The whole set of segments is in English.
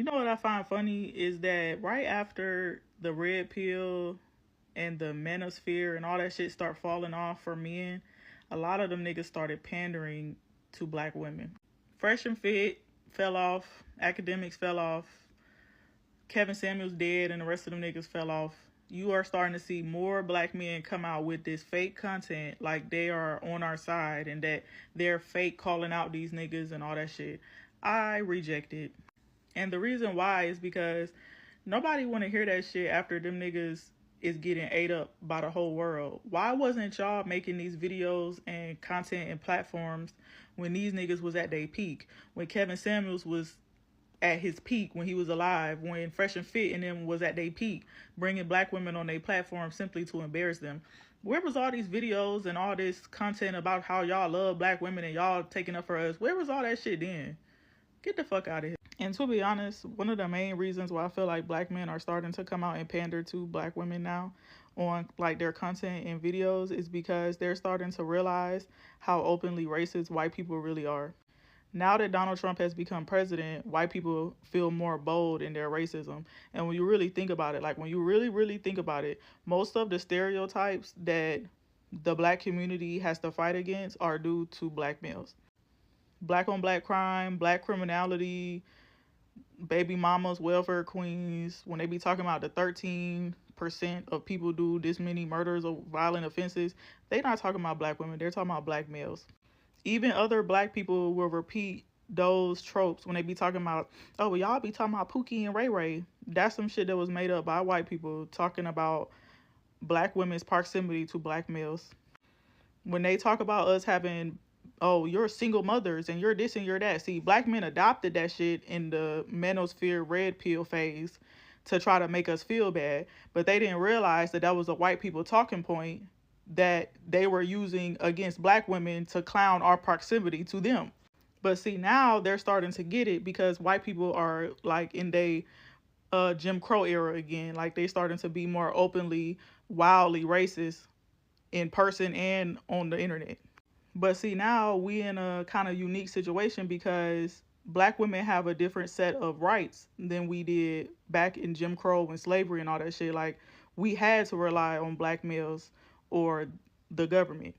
You know what I find funny is that right after the red pill and the manosphere and all that shit start falling off for men, a lot of them niggas started pandering to black women. Fresh and Fit fell off, Academics fell off, Kevin Samuels dead, and the rest of them niggas fell off. You are starting to see more black men come out with this fake content like they are on our side and that they're fake calling out these niggas and all that shit. I reject it. And the reason why is because nobody want to hear that shit after them niggas is getting ate up by the whole world. Why wasn't y'all making these videos and content and platforms when these niggas was at their peak? When Kevin Samuels was at his peak, when he was alive, when Fresh and Fit and them was at their peak, bringing black women on their platform simply to embarrass them. Where was all these videos and all this content about how y'all love black women and y'all taking up for us? Where was all that shit then? Get the fuck out of here. And to be honest, one of the main reasons why I feel like black men are starting to come out and pander to black women now on like their content and videos is because they're starting to realize how openly racist white people really are. Now that Donald Trump has become president, white people feel more bold in their racism. And when you really think about it, like when you really think about it, most of the stereotypes that the black community has to fight against are due to black males. Black on black crime, black criminality, baby mamas, welfare queens, when they be talking about the 13% of people do this many murders or violent offenses, they not talking about black women, they're talking about black males. Even other black people will repeat those tropes when they be talking about, oh, well, y'all be talking about Pookie and Ray Ray. That's some shit that was made up by white people talking about black women's proximity to black males. When they talk about us having, oh, you're single mothers and you're this and you're that. See, black men adopted that shit in the manosphere red pill phase to try to make us feel bad. But they didn't realize that that was a white people talking point that they were using against black women to clown our proximity to them. But see, now they're starting to get it because white people are like in they Jim Crow era again. Like they starting to be more openly, wildly racist in person and on the internet. But see, now we in a kind of unique situation because black women have a different set of rights than we did back in Jim Crow and slavery and all that shit. Like we had to rely on black males or the government.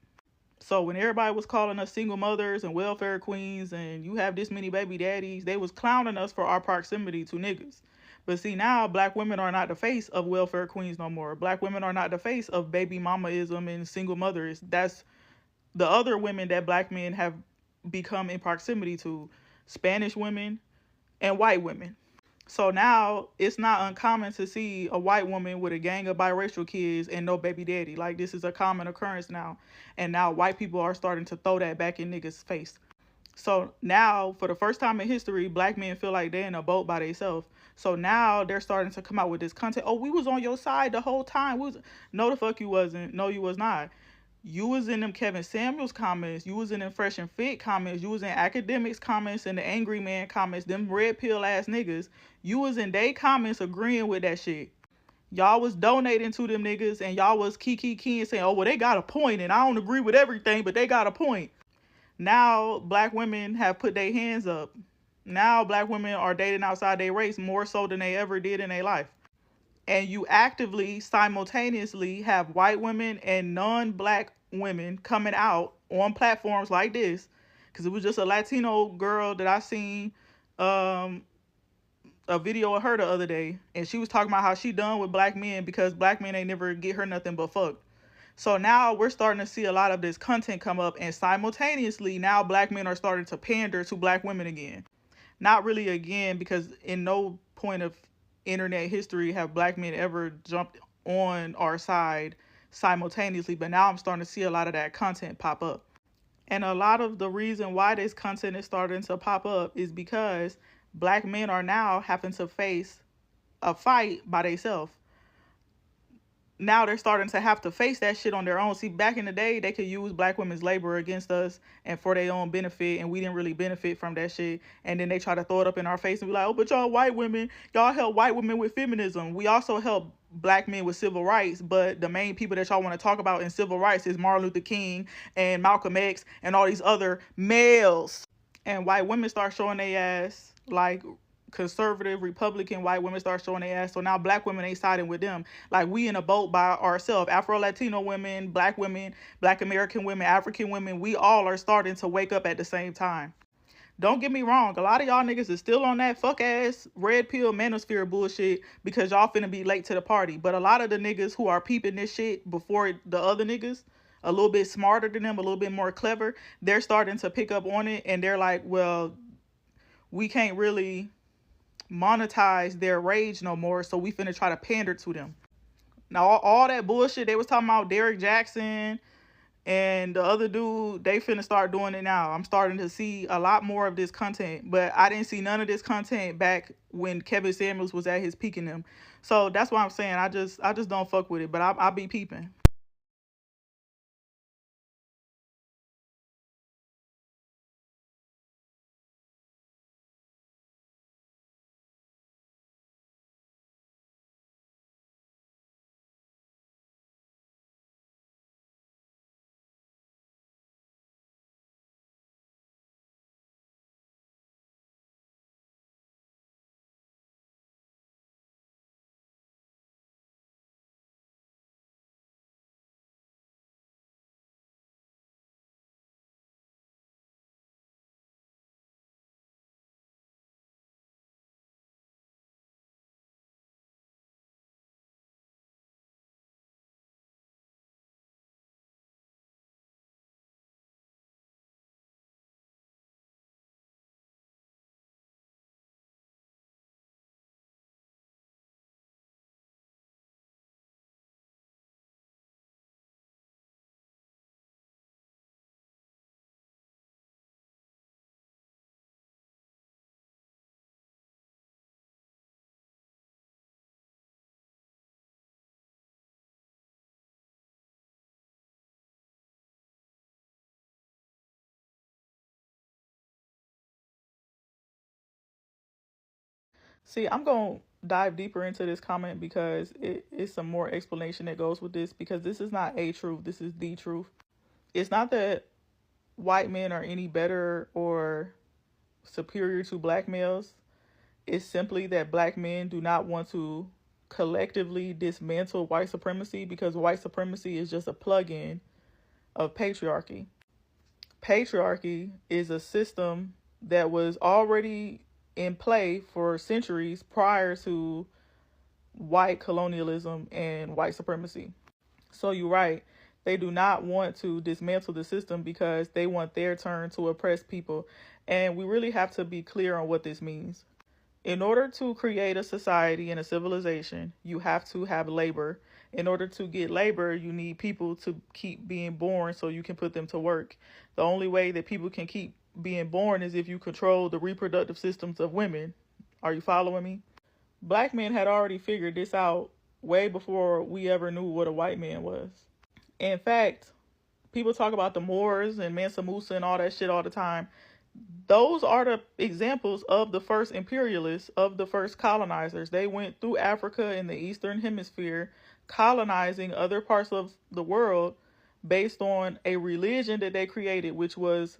So when everybody was calling us single mothers and welfare queens and you have this many baby daddies, they was clowning us for our proximity to niggas. But see, now black women are not the face of welfare queens no more. Black women are not the face of baby mamaism and single mothers. That's the other women that black men have become in proximity to, Spanish women and white women. So now it's not uncommon to see a white woman with a gang of biracial kids and no baby daddy. Like this is a common occurrence now. And now white people are starting to throw that back in niggas' face. So now, for the first time in history, black men feel like they're in a boat by themselves. So now they're starting to come out with this content. Oh, we was on your side the whole time. No, the fuck you wasn't. No, you was not. You was in them Kevin Samuels comments. You was in them Fresh and Fit comments. You was in Academics comments and the Angry Man comments. Them red pill ass niggas. You was in they comments agreeing with that shit. Y'all was donating to them niggas and y'all was key and saying, oh, well, they got a point and I don't agree with everything, but they got a point. Now black women have put their hands up. Now black women are dating outside their race more so than they ever did in their life. And you actively, simultaneously have white women and non-black women coming out on platforms like this. Because it was just a Latino girl that I seen a video of her the other day. And she was talking about how she done with black men because black men ain't never get her nothing but fuck. So now we're starting to see a lot of this content come up. And simultaneously, now black men are starting to pander to black women again. Not really again, because in no point of internet history have black men ever jumped on our side simultaneously, but now I'm starting to see a lot of that content pop up. And a lot of the reason why this content is starting to pop up is because black men are now having to face a fight by themselves. Now they're starting to have to face that shit on their own. See, back in the day, they could use black women's labor against us and for their own benefit, and we didn't really benefit from that shit. And then they try to throw it up in our face and be like, oh, but y'all white women, y'all help white women with feminism. We also help black men with civil rights, but the main people that y'all want to talk about in civil rights is Martin Luther King and Malcolm X and all these other males. And white women start showing their ass like conservative Republican white women start showing their ass. So now black women ain't siding with them. Like, we in a boat by ourselves. Afro Latino women, black American women, African women, we all are starting to wake up at the same time. Don't get me wrong, a lot of y'all niggas is still on that fuck ass red pill manosphere bullshit because y'all finna be late to the party. But a lot of the niggas who are peeping this shit before the other niggas, a little bit smarter than them, a little bit more clever, they're starting to pick up on it, and they're like, well, we can't really monetize their rage no more, so we finna try to pander to them. Now, all that bullshit they was talking about, Derek Jackson and the other dude, they finna start doing it now. I'm starting to see a lot more of this content, but I didn't see none of this content back when Kevin Samuels was at his peak in them. So that's why I'm saying I just don't fuck with it, but I'll be peeping. See, I'm going to dive deeper into this comment because it's some more explanation that goes with this, because this is not a truth. This is the truth. It's not that white men are any better or superior to black males. It's simply that black men do not want to collectively dismantle white supremacy, because white supremacy is just a plug-in of patriarchy. Patriarchy is a system that was already in play for centuries prior to white colonialism and white supremacy. So you're right. They do not want to dismantle the system because they want their turn to oppress people. And we really have to be clear on what this means. In order to create a society and a civilization, you have to have labor. In order to get labor, you need people to keep being born so you can put them to work. The only way that people can keep being born is if you control the reproductive systems of women. Are you following me? Black men had already figured this out way before we ever knew what a white man was. In fact, people talk about the Moors and Mansa Musa and all that shit all the time. Those are the examples of the first imperialists, of the first colonizers. They went through Africa in the Eastern Hemisphere, colonizing other parts of the world based on a religion that they created, which was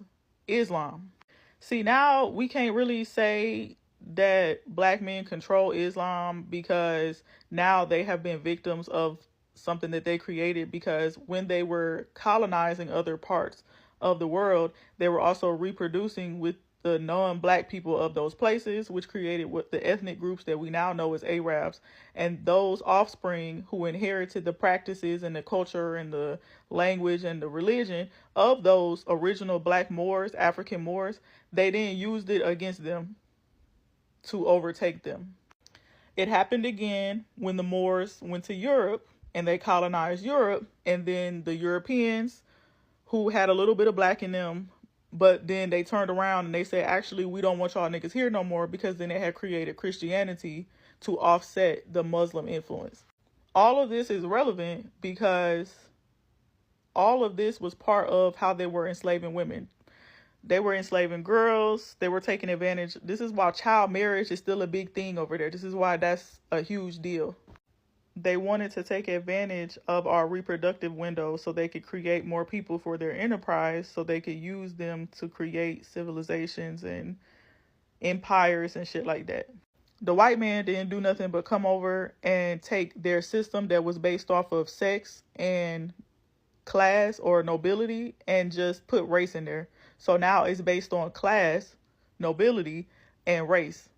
Islam. See, now we can't really say that black men control Islam because now they have been victims of something that they created, because when they were colonizing other parts of the world, they were also reproducing with the non-black people of those places, which created what the ethnic groups that we now know as Arabs. And those offspring who inherited the practices and the culture and the language and the religion of those original black Moors, African Moors, they then used it against them to overtake them. It happened again when the Moors went to Europe and they colonized Europe, and then the Europeans who had a little bit of black in them, but then they turned around and they said, actually, we don't want y'all niggas here no more, because then they had created Christianity to offset the Muslim influence. All of this is relevant because all of this was part of how they were enslaving women. They were enslaving girls. They were taking advantage. This is why child marriage is still a big thing over there. This is why that's a huge deal. They wanted to take advantage of our reproductive window so they could create more people for their enterprise, so they could use them to create civilizations and empires and shit like that. The white man didn't do nothing but come over and take their system that was based off of sex and class or nobility and just put race in there. So now it's based on class, nobility, and race.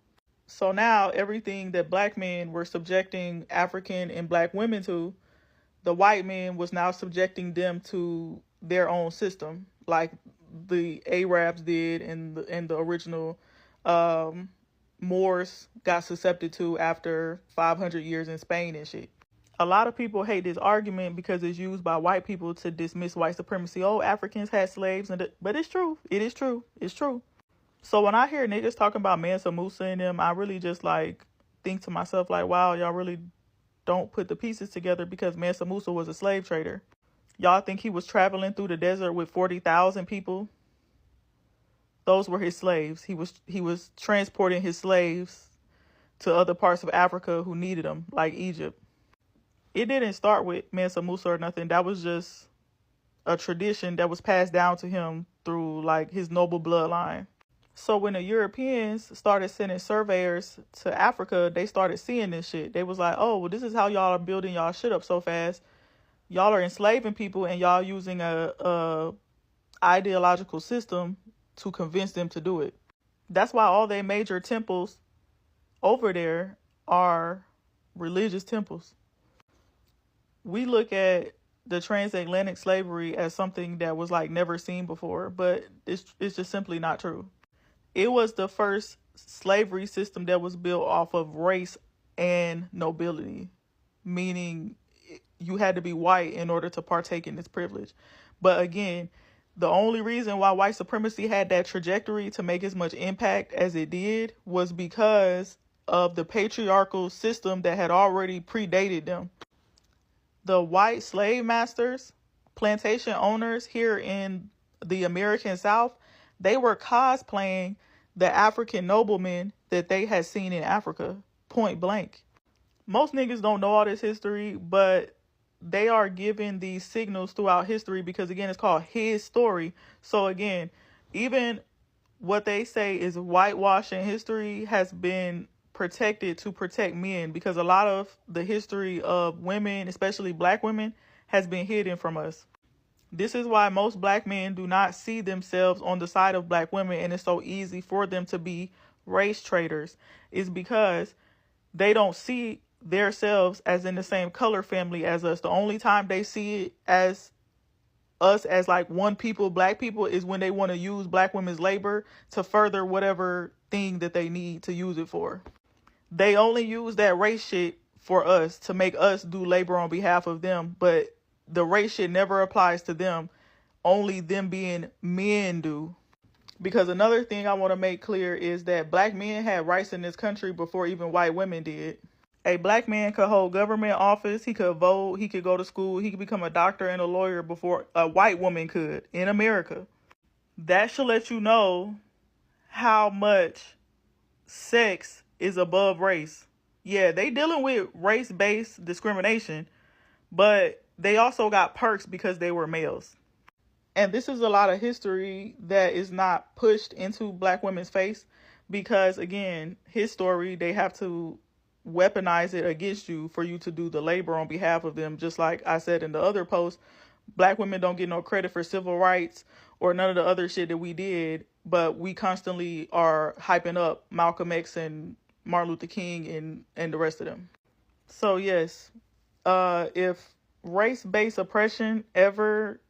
So now everything that black men were subjecting African and black women to, the white man was now subjecting them to their own system, like the Arabs did and the original Moors got susceptible to after 500 years in Spain and shit. A lot of people hate this argument because it's used by white people to dismiss white supremacy. Oh, Africans had slaves, but it's true. It is true. It's true. So when I hear niggas talking about Mansa Musa and them, I really just like think to myself like, wow, y'all really don't put the pieces together because Mansa Musa was a slave trader. Y'all think he was traveling through the desert with 40,000 people? Those were his slaves. He was transporting his slaves to other parts of Africa who needed them, like Egypt. It didn't start with Mansa Musa or nothing. That was just a tradition that was passed down to him through like his noble bloodline. So when the Europeans started sending surveyors to Africa, they started seeing this shit. They was like, oh, well, this is how y'all are building y'all shit up so fast. Y'all are enslaving people and y'all using a ideological system to convince them to do it. That's why all their major temples over there are religious temples. We look at the transatlantic slavery as something that was like never seen before, but it's just simply not true. It was the first slavery system that was built off of race and nobility, meaning you had to be white in order to partake in this privilege. But again, the only reason why white supremacy had that trajectory to make as much impact as it did was because of the patriarchal system that had already predated them. The white slave masters, plantation owners here in the American South, they were cosplaying the African noblemen that they had seen in Africa, point blank. Most niggas don't know all this history, but they are given these signals throughout history because, again, it's called his story. So, again, even what they say is whitewashing history has been protected to protect men because a lot of the history of women, especially black women, has been hidden from us. This is why most black men do not see themselves on the side of black women, and it's so easy for them to be race traders, is because they don't see themselves as in the same color family as us. The only time they see it as us as like one people, black people, is when they want to use black women's labor to further whatever thing that they need to use it for. They only use that race shit for us to make us do labor on behalf of them, but the race shit never applies to them. Only them being men do. Because another thing I want to make clear is that black men had rights in this country before even white women did. A black man could hold government office, he could vote, he could go to school, he could become a doctor and a lawyer before a white woman could in America. That should let you know how much sex is above race. Yeah, they dealing with race-based discrimination, but they also got perks because they were males. And this is a lot of history that is not pushed into black women's face because, again, his story, they have to weaponize it against you for you to do the labor on behalf of them. Just like I said in the other post, black women don't get no credit for civil rights or none of the other shit that we did, but we constantly are hyping up Malcolm X and Martin Luther King and the rest of them. So yes, if race-based oppression ever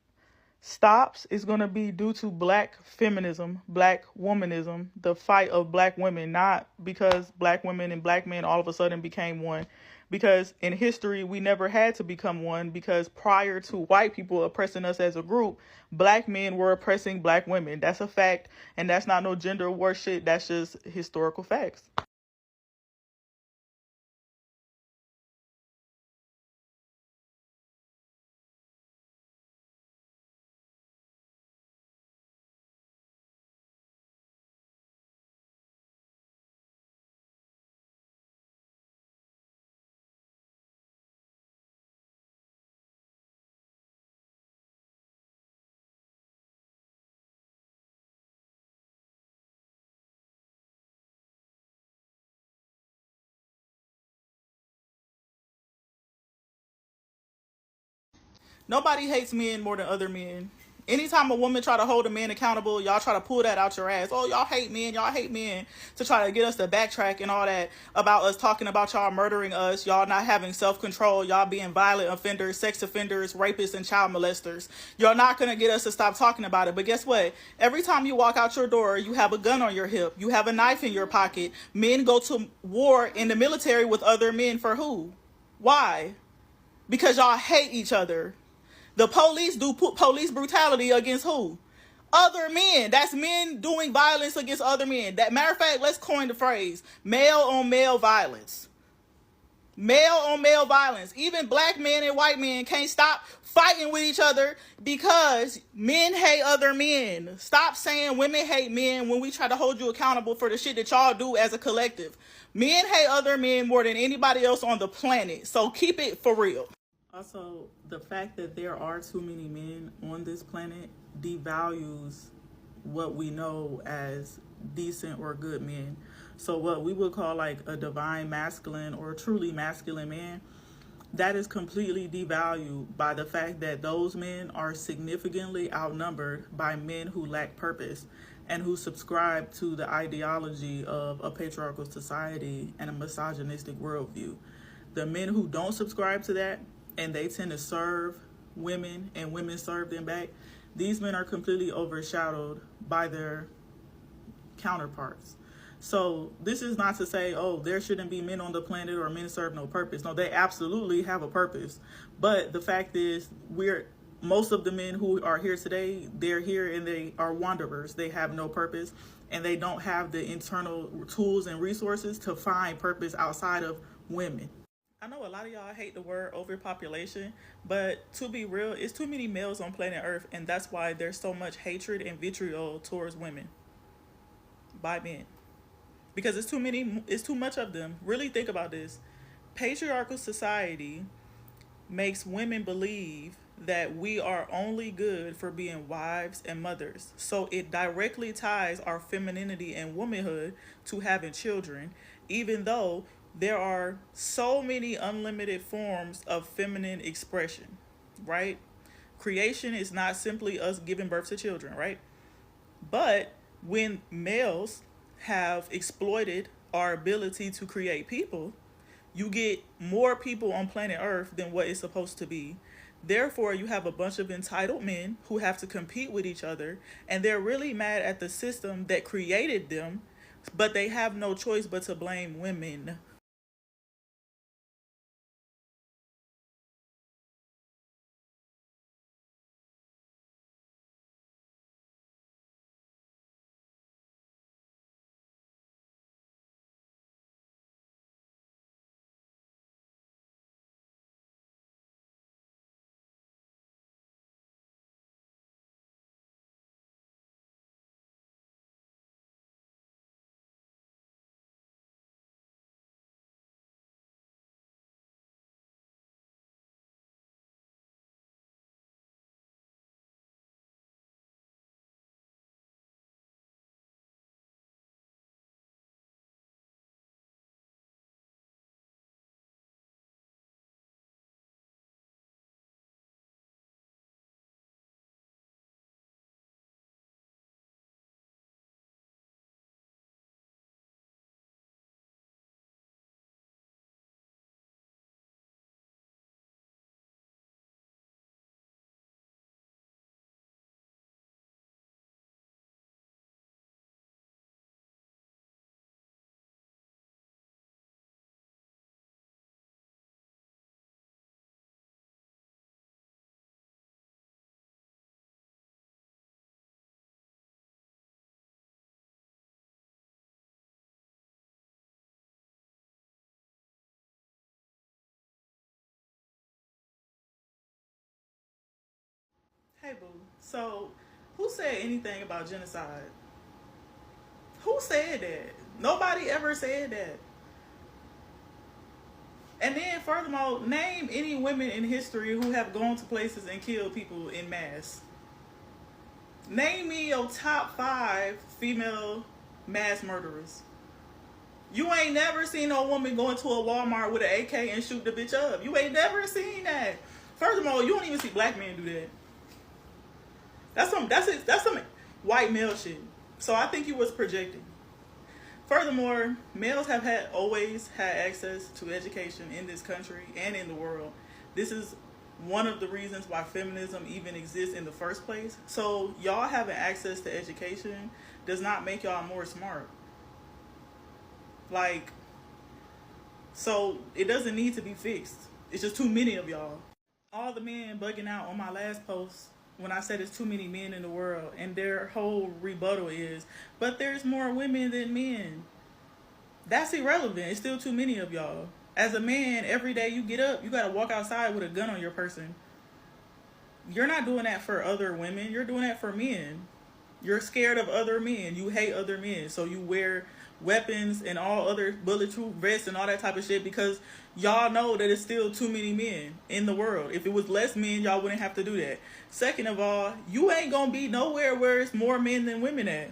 stops, is going to be due to black feminism, black womanism, the fight of black women, not because black women and black men all of a sudden became one. Because in history, we never had to become one because prior to white people oppressing us as a group, black men were oppressing black women. That's a fact. And that's not no gender war shit. That's just historical facts. Nobody hates men more than other men. Anytime a woman try to hold a man accountable, y'all try to pull that out your ass. Oh, y'all hate men, to try to get us to backtrack and all that about us talking about y'all murdering us, y'all not having self-control, y'all being violent offenders, sex offenders, rapists, and child molesters. You're not going to get us to stop talking about it. But guess what? Every time you walk out your door, you have a gun on your hip. You have a knife in your pocket. Men go to war in the military with other men for who? Why? Because y'all hate each other. The police do police brutality against who? Other men. That's men doing violence against other men. That matter of fact, let's coin the phrase male on male violence. Male on male violence. Even black men and white men can't stop fighting with each other because men hate other men. Stop saying women hate men when we try to hold you accountable for the shit that y'all do as a collective. Men hate other men more than anybody else on the planet. So keep it for real. Also, the fact that there are too many men on this planet devalues what we know as decent or good men. So what we would call like a divine masculine or truly masculine man, that is completely devalued by the fact that those men are significantly outnumbered by men who lack purpose and who subscribe to the ideology of a patriarchal society and a misogynistic worldview. The men who don't subscribe to that, and they tend to serve women and women serve them back, these men are completely overshadowed by their counterparts. So this is not to say, oh, there shouldn't be men on the planet or men serve no purpose. No, they absolutely have a purpose. But the fact is, most of the men who are here today, they're here and they are wanderers. They have no purpose and they don't have the internal tools and resources to find purpose outside of women. I know a lot of y'all hate the word overpopulation, but to be real, it's too many males on planet Earth, and that's why there's so much hatred and vitriol towards women by men. Because it's too much of them. Really think about this. Patriarchal society makes women believe that we are only good for being wives and mothers. So it directly ties our femininity and womanhood to having children, even though there are so many unlimited forms of feminine expression, right? Creation is not simply us giving birth to children, right? But when males have exploited our ability to create people, you get more people on planet Earth than what is supposed to be. Therefore, you have a bunch of entitled men who have to compete with each other, and they're really mad at the system that created them, but they have no choice but to blame women. Hey, boo. So, who said anything about genocide? Who said that? Nobody ever said that. And then, furthermore, name any women in history who have gone to places and killed people in mass. Name me your top 5 female mass murderers. You ain't never seen no woman go into a Walmart with an AK and shoot the bitch up. You ain't never seen that. First of all, you don't even see black men do that. That's some white male shit. So I think you was projecting. Furthermore, males have always had access to education in this country and in the world. This is one of the reasons why feminism even exists in the first place. So y'all having access to education does not make y'all more smart. Like, so it doesn't need to be fixed. It's just too many of y'all. All the men bugging out on my last post when I said it's too many men in the world, and their whole rebuttal is, but there's more women than men. That's irrelevant. It's still too many of y'all. As a man, every day you get up, you gotta walk outside with a gun on your person. You're not doing that for other women. You're doing that for men. You're scared of other men. You hate other men. So you wear weapons and all other bulletproof vests and all that type of shit because y'all know that it's still too many men in the world. If it was less men, y'all wouldn't have to do that. Second of all, you ain't gonna be nowhere where it's more men than women at.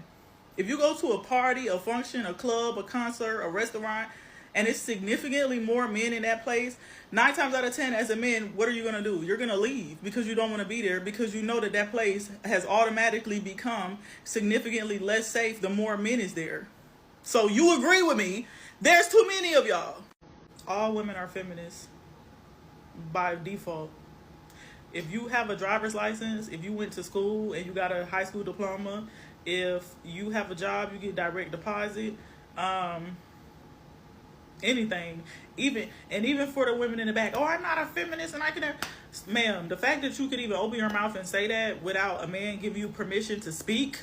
If you go to a party, a function, a club, a concert, a restaurant, and it's significantly more men in that place, 9 times out of 10 as a man, what are you going to do? You're going to leave because you don't want to be there, because you know that that place has automatically become significantly less safe the more men is there. So you agree with me, there's too many of y'all. All women are feminists by default. If you have a driver's license, if you went to school and you got a high school diploma, if you have a job, you get direct deposit, anything, even for the women in the back, oh, I'm not a feminist and I can, ma'am, the fact that you could even open your mouth and say that without a man giving you permission to speak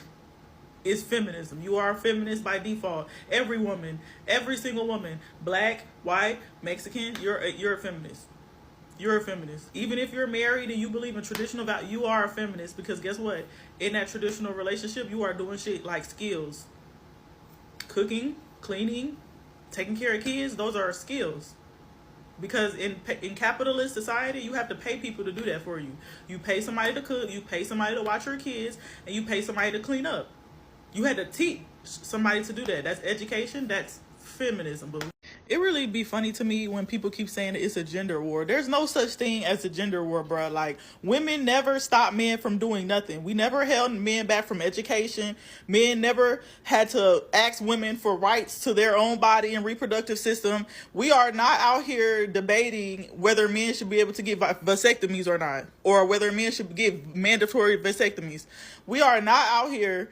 is feminism. You are a feminist by default. Every woman, every single woman, black, white, Mexican, you're a feminist. You're a feminist. Even if you're married and you believe in traditional values, you are a feminist, because guess what? In that traditional relationship, you are doing shit like skills. Cooking, cleaning, taking care of kids, those are skills. Because in capitalist society, you have to pay people to do that for you. You pay somebody to cook, you pay somebody to watch your kids, and you pay somebody to clean up. You had to teach somebody to do that. That's education. That's feminism, boo. It really be funny to me when people keep saying it's a gender war. There's no such thing as a gender war, bro. Like, women never stopped men from doing nothing. We never held men back from education. Men never had to ask women for rights to their own body and reproductive system. We are not out here debating whether men should be able to get vasectomies or not, or whether men should give mandatory vasectomies. We are not out here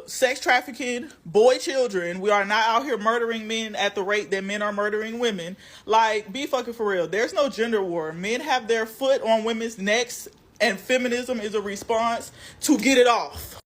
sex trafficking boy children. We are not out here murdering men at the rate that men are murdering women. Like, be fucking for real. There's no gender war. Men have their foot on women's necks, and feminism is a response to get it off.